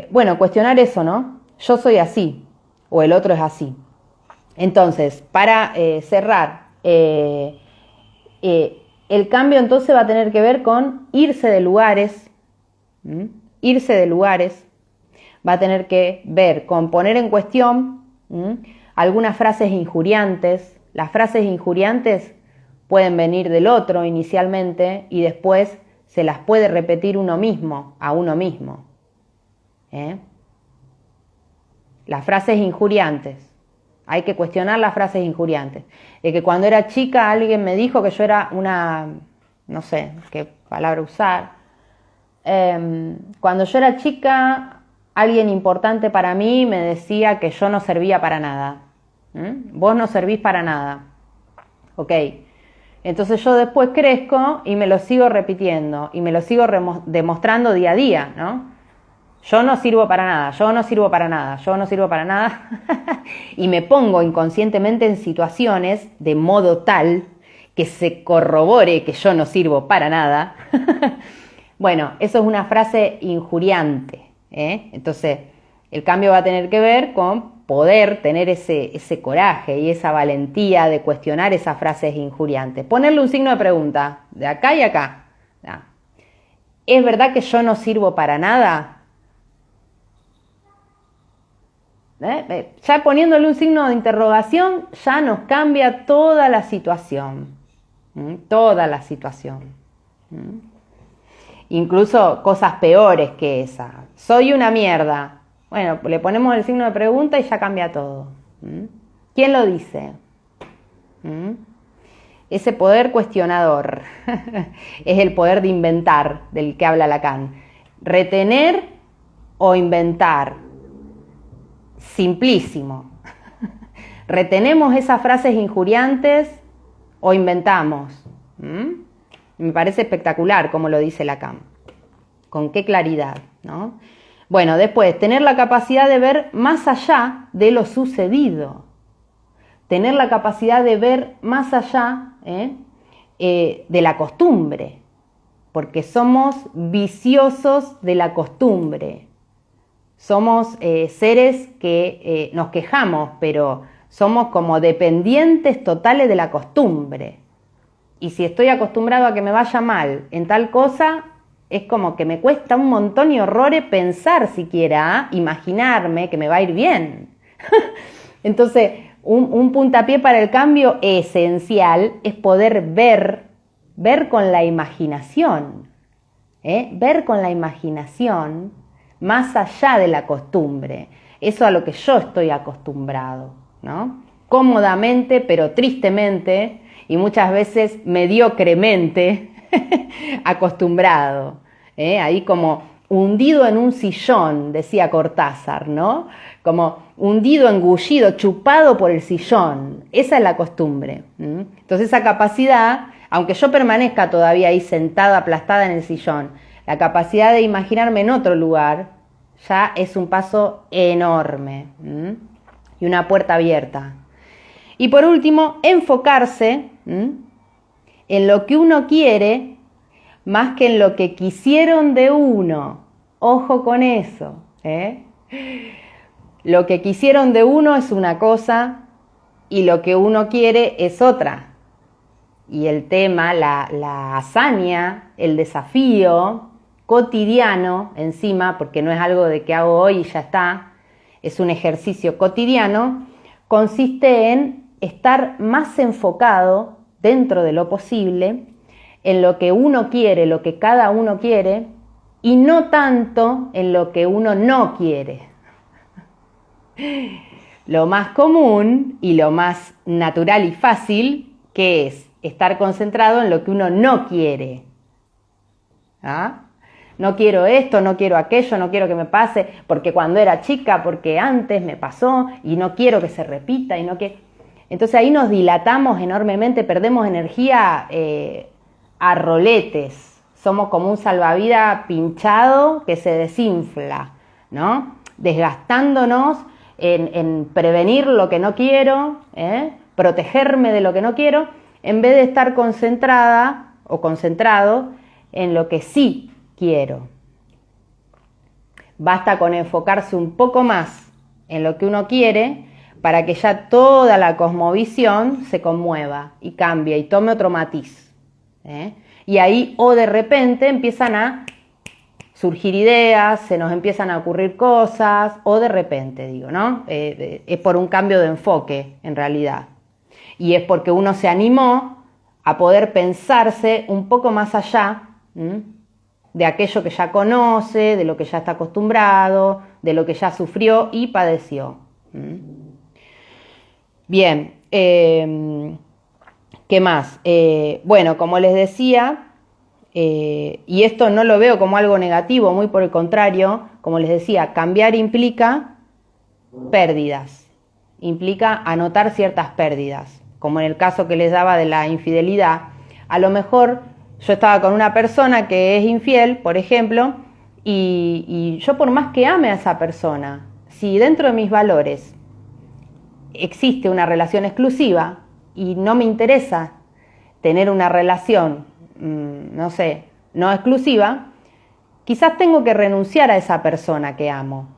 Bueno, cuestionar eso, ¿no? Yo soy así, o el otro es así. Entonces, para cerrar, el cambio entonces va a tener que ver con irse de lugares, irse de lugares, va a tener que ver con poner en cuestión algunas frases injuriantes. Las frases injuriantes pueden venir del otro inicialmente y después se las puede repetir uno mismo, a uno mismo. Las frases injuriantes. Hay que cuestionar las frases injuriantes. De que cuando era chica alguien me dijo que yo era una, no sé qué palabra usar. Cuando yo era chica, alguien importante para mí me decía que yo no servía para nada. Vos no servís para nada. Ok. Entonces yo después crezco y me lo sigo repitiendo y me lo sigo demostrando día a día, ¿no? Yo no sirvo para nada, yo no sirvo para nada, yo no sirvo para nada. Y me pongo inconscientemente en situaciones de modo tal que se corrobore que yo no sirvo para nada. Bueno, eso es una frase injuriante. Entonces, el cambio va a tener que ver con poder tener ese coraje y esa valentía de cuestionar esas frases injuriantes. Ponerle un signo de pregunta, de acá y acá. ¿Es verdad que yo no sirvo para nada? Ya poniéndole un signo de interrogación, ya nos cambia toda la situación. Toda la situación. Incluso cosas peores que esa. Soy una mierda. Bueno, le ponemos el signo de pregunta y ya cambia todo. ¿Quién lo dice? Ese poder cuestionador es el poder de inventar del que habla Lacan. Retener o inventar. Simplísimo. ¿Retenemos esas frases injuriantes o inventamos? Me parece espectacular como lo dice Lacan. Con qué claridad, ¿no? Bueno, después, tener la capacidad de ver más allá de lo sucedido. Tener la capacidad de ver más allá de la costumbre. Porque somos viciosos de la costumbre. Somos seres que nos quejamos, pero somos como dependientes totales de la costumbre. Y si estoy acostumbrado a que me vaya mal en tal cosa, es como que me cuesta un montón y horrores pensar siquiera, imaginarme que me va a ir bien. Entonces, un puntapié para el cambio esencial es poder ver con la imaginación. Ver con la imaginación más allá de la costumbre, eso a lo que yo estoy acostumbrado, ¿no? Cómodamente, pero tristemente, y muchas veces mediocremente acostumbrado, ahí como hundido en un sillón, decía Cortázar, ¿no? Como hundido, engullido, chupado por el sillón, esa es la costumbre. Entonces esa capacidad, aunque yo permanezca todavía ahí sentada, aplastada en el sillón, la capacidad de imaginarme en otro lugar ya es un paso enorme y una puerta abierta. Y por último, enfocarse en lo que uno quiere más que en lo que quisieron de uno. Ojo con eso. Lo que quisieron de uno es una cosa y lo que uno quiere es otra. y el tema, la hazaña, el desafío cotidiano encima, porque no es algo de que hago hoy y ya está, es un ejercicio cotidiano, consiste en estar más enfocado dentro de lo posible en lo que uno quiere, lo que cada uno quiere, y no tanto en lo que uno no quiere. Lo más común y lo más natural y fácil, que es estar concentrado en lo que uno no quiere. ¿Ah? No quiero esto, no quiero aquello, no quiero que me pase, porque cuando era chica, porque antes me pasó, y no quiero que se repita, y no quiero... Entonces ahí nos dilatamos enormemente, perdemos energía a roletes. Somos como un salvavidas pinchado que se desinfla, ¿no? Desgastándonos en prevenir lo que no quiero, protegerme de lo que no quiero, en vez de estar concentrada o concentrado en lo que sí quiero. Basta con enfocarse un poco más en lo que uno quiere para que ya toda la cosmovisión se conmueva y cambie y tome otro matiz. Y ahí o de repente empiezan a surgir ideas, se nos empiezan a ocurrir cosas, o de repente, digo, ¿no? Es por un cambio de enfoque, en realidad. Y es porque uno se animó a poder pensarse un poco más allá de aquello que ya conoce, de lo que ya está acostumbrado, de lo que ya sufrió y padeció. Bien, ¿qué más? Bueno, como les decía, y esto no lo veo como algo negativo, muy por el contrario, como les decía, cambiar implica pérdidas, implica anotar ciertas pérdidas, como en el caso que les daba de la infidelidad. A lo mejor yo estaba con una persona que es infiel, por ejemplo, y yo por más que ame a esa persona, si dentro de mis valores existe una relación exclusiva y no me interesa tener una relación, no sé, no exclusiva, quizás tengo que renunciar a esa persona que amo,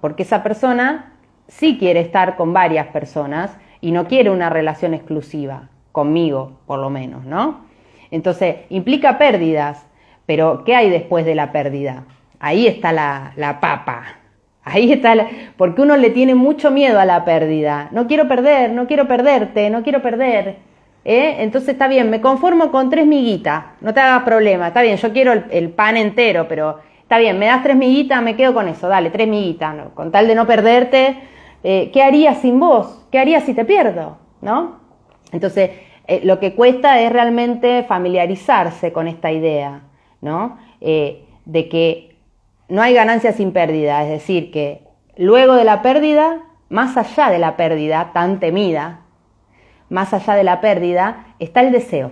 porque esa persona sí quiere estar con varias personas y no quiere una relación exclusiva, conmigo por lo menos, ¿no? Entonces, implica pérdidas, pero ¿qué hay después de la pérdida? Ahí está la papa. Ahí está, porque uno le tiene mucho miedo a la pérdida. No quiero perder, no quiero perderte, no quiero perder. Entonces está bien, me conformo con 3 miguitas, no te hagas problema, está bien, yo quiero el pan entero, pero está bien, me das 3 miguitas, me quedo con eso, dale, 3 miguitas, ¿no? Con tal de no perderte, ¿qué harías sin vos? ¿Qué harías si te pierdo? ¿No? Entonces, lo que cuesta es realmente familiarizarse con esta idea, ¿no? De que no hay ganancia sin pérdida, es decir, que luego de la pérdida, más allá de la pérdida tan temida, más allá de la pérdida, está el deseo.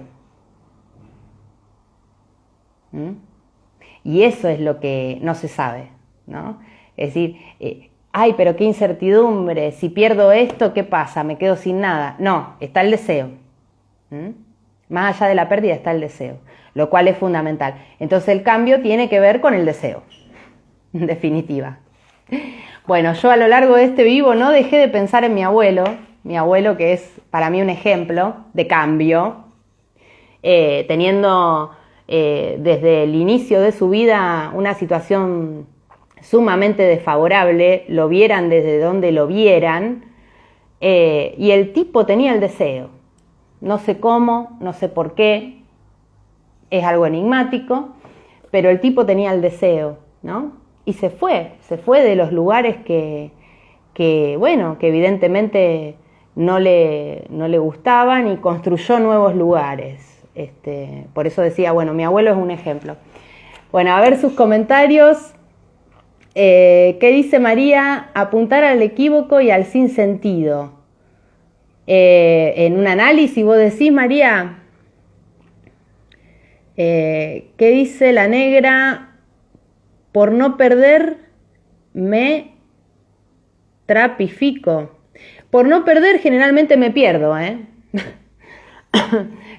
Y eso es lo que no se sabe, ¿no? Es decir, ay, pero qué incertidumbre, si pierdo esto, ¿qué pasa? ¿Me quedo sin nada? No, está el deseo. Más allá de la pérdida está el deseo, lo cual es fundamental. Entonces el cambio tiene que ver con el deseo, en definitiva. Bueno, yo a lo largo de este vivo no dejé de pensar en mi abuelo que es para mí un ejemplo de cambio, teniendo desde el inicio de su vida una situación sumamente desfavorable, lo vieran desde donde lo vieran, y el tipo tenía el deseo. No sé cómo, no sé por qué, es algo enigmático, pero el tipo tenía el deseo, ¿no? Y se fue de los lugares que evidentemente no le gustaban y construyó nuevos lugares. Por eso decía, bueno, mi abuelo es un ejemplo. Bueno, a ver sus comentarios. ¿Qué dice María? Apuntar al equívoco y al sinsentido. En un análisis vos decís, María, ¿qué dice la negra? Por no perder me trapifico. Por no perder generalmente me pierdo,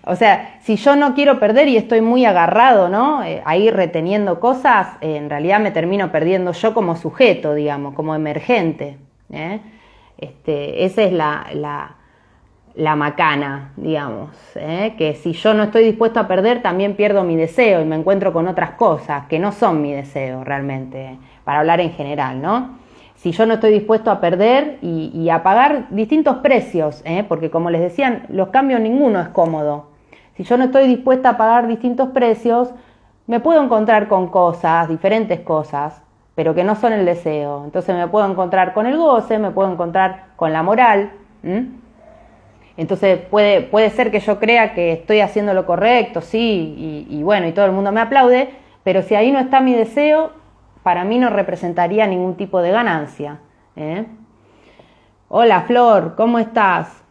O sea, si yo no quiero perder y estoy muy agarrado, ¿no? Ahí reteniendo cosas, en realidad me termino perdiendo yo como sujeto, digamos, como emergente. Esa es la macana, digamos, que si yo no estoy dispuesto a perder, también pierdo mi deseo y me encuentro con otras cosas que no son mi deseo realmente, para hablar en general, ¿no? Si yo no estoy dispuesto a perder y a pagar distintos precios, porque como les decían, los cambios ninguno es cómodo. Si yo no estoy dispuesta a pagar distintos precios, me puedo encontrar con cosas, diferentes cosas, pero que no son el deseo. Entonces me puedo encontrar con el goce, me puedo encontrar con la moral. Entonces puede ser que yo crea que estoy haciendo lo correcto, sí, y bueno, y todo el mundo me aplaude, pero si ahí no está mi deseo, para mí no representaría ningún tipo de ganancia. Hola Flor, ¿cómo estás?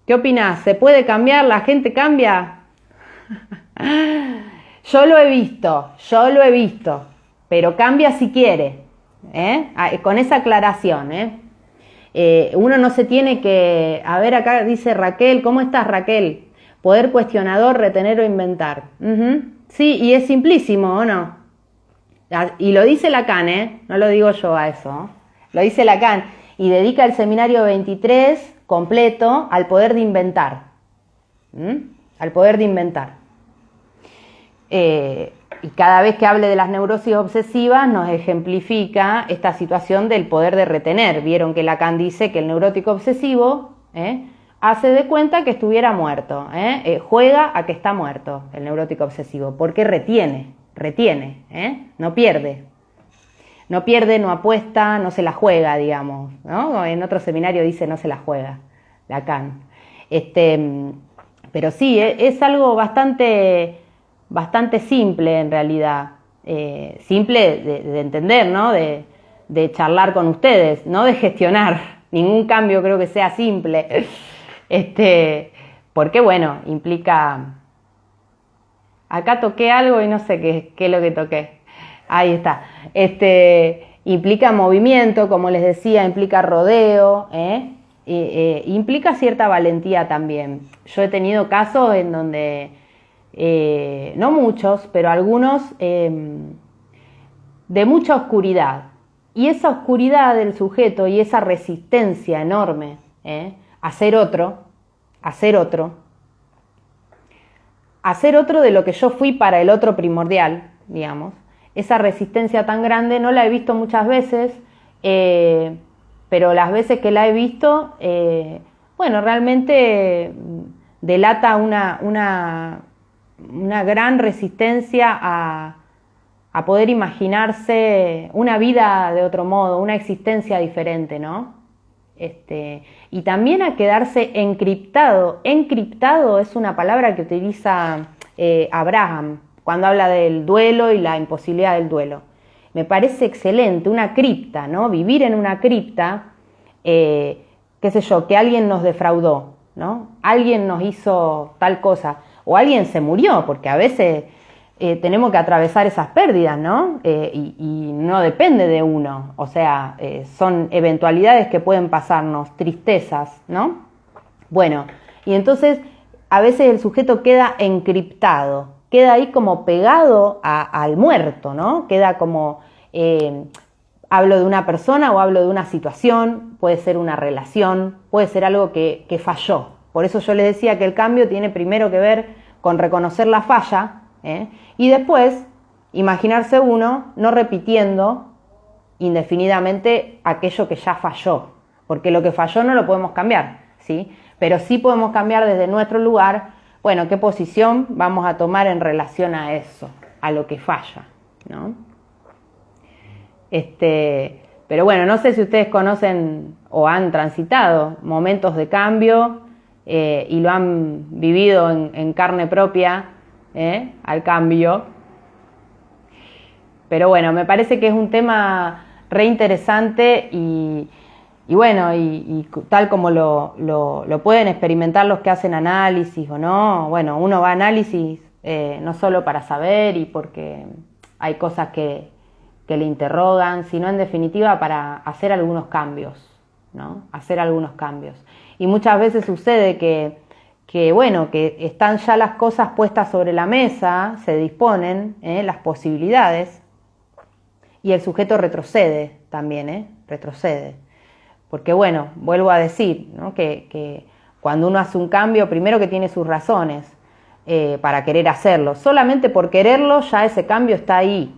¿Qué opinás? ¿Se puede cambiar? ¿La gente cambia? Yo lo he visto, pero cambia si quiere, con esa aclaración, uno no se tiene que... A ver, acá dice Raquel, ¿cómo estás Raquel? Poder cuestionador, retener o inventar. Sí, y es simplísimo, ¿o no? Y lo dice Lacan, no lo digo yo a eso, lo dice Lacan, y dedica el seminario 23 completo al poder de inventar. Al poder de inventar. Y cada vez que hable de las neurosis obsesivas nos ejemplifica esta situación del poder de retener. Vieron que Lacan dice que el neurótico obsesivo hace de cuenta que estuviera muerto, juega a que está muerto el neurótico obsesivo, porque retiene, no pierde. No pierde, no apuesta, no se la juega, digamos, ¿no? En otro seminario dice no se la juega, Lacan. Pero sí, es algo bastante simple en realidad, simple de entender, ¿no? De charlar con ustedes, no de gestionar. Ningún cambio creo que sea simple, porque bueno, implica... Acá toqué algo y no sé qué es lo que toqué. Ahí está. Implica movimiento, como les decía, implica rodeo, implica cierta valentía también. Yo he tenido casos en donde... no muchos, pero algunos de mucha oscuridad. Y esa oscuridad del sujeto y esa resistencia enorme a ser otro de lo que yo fui para el otro primordial, digamos, esa resistencia tan grande no la he visto muchas veces, pero las veces que la he visto, bueno, realmente delata una gran resistencia a poder imaginarse una vida de otro modo, una existencia diferente, ¿no? Y también a quedarse encriptado. Encriptado es una palabra que utiliza Abraham cuando habla del duelo y la imposibilidad del duelo. Me parece excelente, una cripta, ¿no? Vivir en una cripta, qué sé yo, que alguien nos defraudó, ¿no? Alguien nos hizo tal cosa. O alguien se murió, porque a veces tenemos que atravesar esas pérdidas, ¿no? Y no depende de uno, o sea, son eventualidades que pueden pasarnos, tristezas, ¿no? Bueno, y entonces a veces el sujeto queda encriptado, queda ahí como pegado al muerto, ¿no? Queda como, hablo de una persona o hablo de una situación, puede ser una relación, puede ser algo que falló. Por eso yo les decía que el cambio tiene primero que ver con reconocer la falla, y después imaginarse uno no repitiendo indefinidamente aquello que ya falló, porque lo que falló no lo podemos cambiar, ¿sí? Pero sí podemos cambiar desde nuestro lugar, bueno, qué posición vamos a tomar en relación a eso, a lo que falla, ¿no? Pero bueno, no sé si ustedes conocen o han transitado momentos de cambio y lo han vivido en carne propia, al cambio. Pero bueno, me parece que es un tema re interesante y bueno, y tal como lo pueden experimentar los que hacen análisis o no, bueno, uno va a análisis no solo para saber y porque hay cosas que le interrogan, sino en definitiva para hacer algunos cambios, ¿no? Hacer algunos cambios. Y muchas veces sucede que bueno, que están ya las cosas puestas sobre la mesa, se disponen las posibilidades, y el sujeto retrocede también, retrocede. Porque bueno, vuelvo a decir, ¿no? que cuando uno hace un cambio, primero que tiene sus razones para querer hacerlo. Solamente por quererlo ya ese cambio está ahí,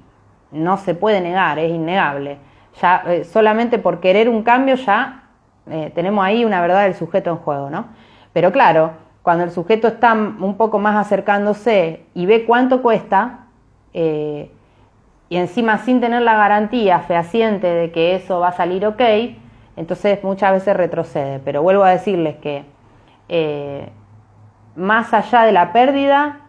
no se puede negar, es innegable. Ya, solamente por querer un cambio ya tenemos ahí una verdad del sujeto en juego, ¿no? Pero claro, cuando el sujeto está un poco más acercándose y ve cuánto cuesta, y encima sin tener la garantía fehaciente de que eso va a salir ok, entonces muchas veces retrocede. Pero vuelvo a decirles que más allá de la pérdida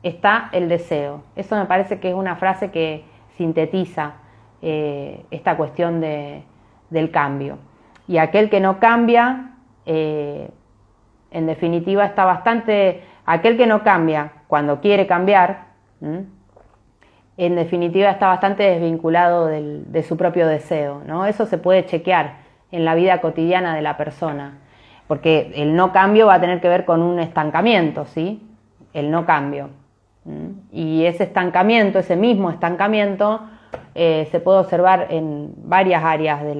está el deseo. Eso me parece que es una frase que sintetiza esta cuestión del cambio. Y aquel que no cambia, en definitiva está bastante... Aquel que no cambia cuando quiere cambiar, en definitiva está bastante desvinculado de su propio deseo, ¿no? Eso se puede chequear en la vida cotidiana de la persona, porque el no cambio va a tener que ver con un estancamiento, ¿sí? El no cambio. Y ese estancamiento, ese mismo estancamiento, se puede observar en varias áreas de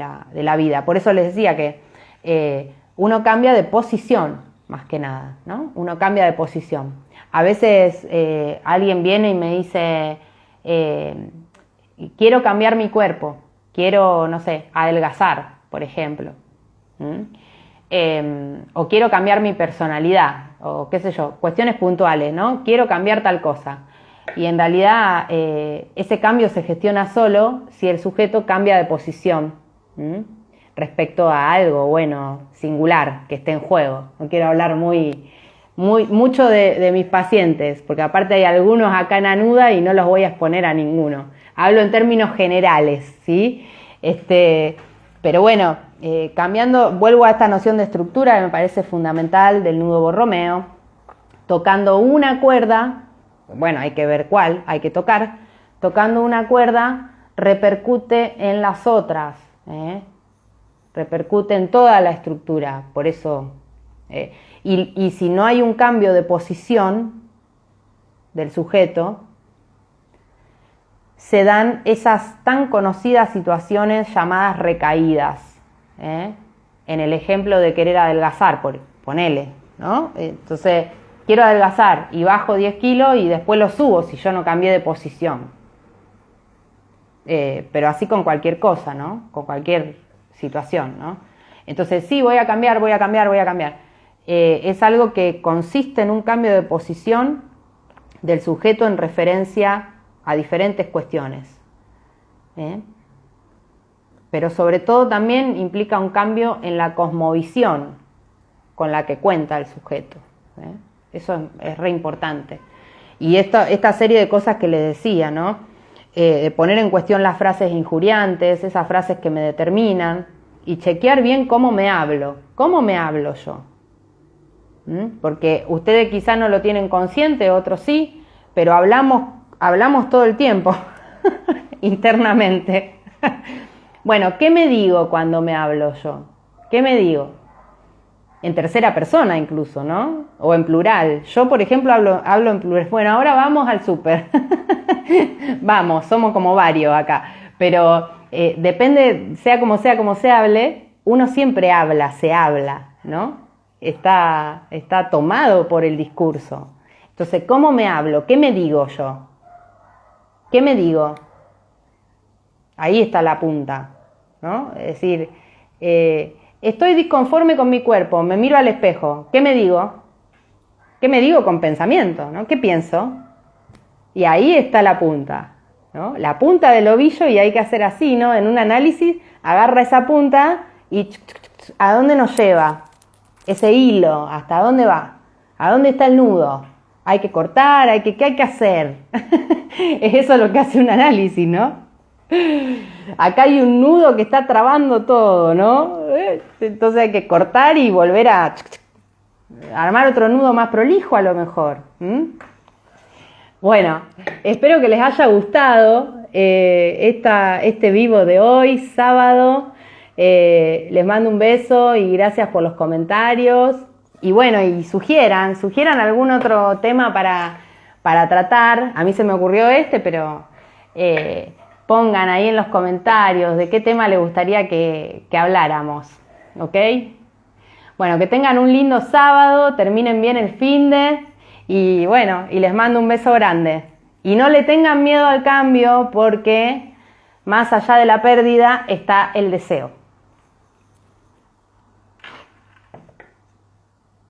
la vida. Por eso les decía que uno cambia de posición, más que nada, ¿no? Uno cambia de posición. A veces alguien viene y me dice, quiero cambiar mi cuerpo, quiero, no sé, adelgazar, por ejemplo. O quiero cambiar mi personalidad, o qué sé yo, cuestiones puntuales, ¿no? Quiero cambiar tal cosa. Y en realidad ese cambio se gestiona solo si el sujeto cambia de posición respecto a algo, bueno, singular, que esté en juego. No quiero hablar mucho de mis pacientes, porque aparte hay algunos acá en Anuda y no los voy a exponer a ninguno. Hablo en términos generales, ¿sí? Pero bueno, cambiando, vuelvo a esta noción de estructura que me parece fundamental del nudo borromeo, tocando una cuerda, bueno, hay que ver cuál, hay que tocar, tocando una cuerda repercute en las otras, repercute en toda la estructura, por eso, y si no hay un cambio de posición del sujeto, se dan esas tan conocidas situaciones llamadas recaídas, en el ejemplo de querer adelgazar, ponele, ¿no? Entonces, quiero adelgazar y bajo 10 kilos y después lo subo si yo no cambié de posición. Pero así con cualquier cosa, ¿no? Con cualquier situación, ¿no? Entonces, sí, voy a cambiar. Es algo que consiste en un cambio de posición del sujeto en referencia a diferentes cuestiones. Pero sobre todo también implica un cambio en la cosmovisión con la que cuenta el sujeto. Eso es re importante. Y esta serie de cosas que les decía, ¿no? De poner en cuestión las frases injuriantes, esas frases que me determinan, y chequear bien cómo me hablo yo. Porque ustedes quizás no lo tienen consciente, otros sí, pero hablamos todo el tiempo, internamente. Bueno, ¿qué me digo cuando me hablo yo? ¿Qué me digo? En tercera persona incluso, ¿no? O en plural. Yo, por ejemplo, hablo en plural. Bueno, ahora vamos al súper. Vamos, somos como varios acá. Pero depende, sea como se hable, uno siempre se habla, ¿no? Está tomado por el discurso. Entonces, ¿cómo me hablo? ¿Qué me digo yo? ¿Qué me digo? Ahí está la punta, ¿no? Es decir, estoy disconforme con mi cuerpo, me miro al espejo, ¿qué me digo? ¿Qué me digo con pensamiento, ¿no? ¿Qué pienso? Y ahí está la punta, ¿no? La punta del ovillo, y hay que hacer así, ¿no? En un análisis, agarra esa punta y ¿a dónde nos lleva? Ese hilo, ¿hasta dónde va? ¿A dónde está el nudo? Hay que cortar, ¿qué hay que hacer? Es eso lo que hace un análisis, ¿no? Acá hay un nudo que está trabando todo, ¿no? Entonces hay que cortar y volver a armar otro nudo más prolijo a lo mejor. Bueno, espero que les haya gustado este vivo de hoy, sábado. Les mando un beso y gracias por los comentarios. Y bueno, y sugieran algún otro tema para tratar. A mí se me ocurrió pero pongan ahí en los comentarios de qué tema les gustaría que habláramos, ¿ok? Bueno, que tengan un lindo sábado, terminen bien el finde y bueno, y les mando un beso grande. Y no le tengan miedo al cambio porque más allá de la pérdida está el deseo.